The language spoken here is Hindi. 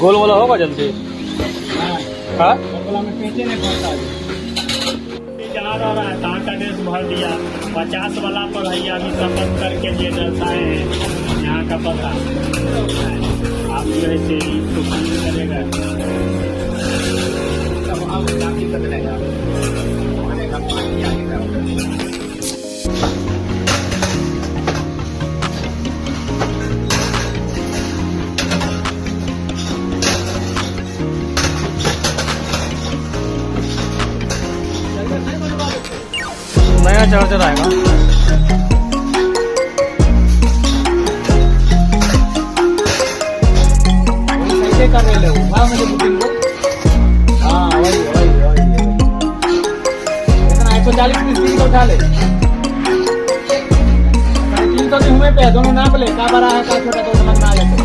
गोल वाला होगा जल्दी। हाँ जा रहा है कहाँ का ड्रेस भर दिया 50 वाला पर है अभी संपर्क करके ये दर्शाए हैं यहाँ का पता आप जो है से कुछ नहीं करेगा नया चार्जर आएगा। कैसे कर रहे हो मुझे बुकिंग को। हाँ वही 140 का उठा ले 300 के हुए पे दोनों नाप ले क्या बड़ा है क्या छोटा तो समझ में आ जाता है।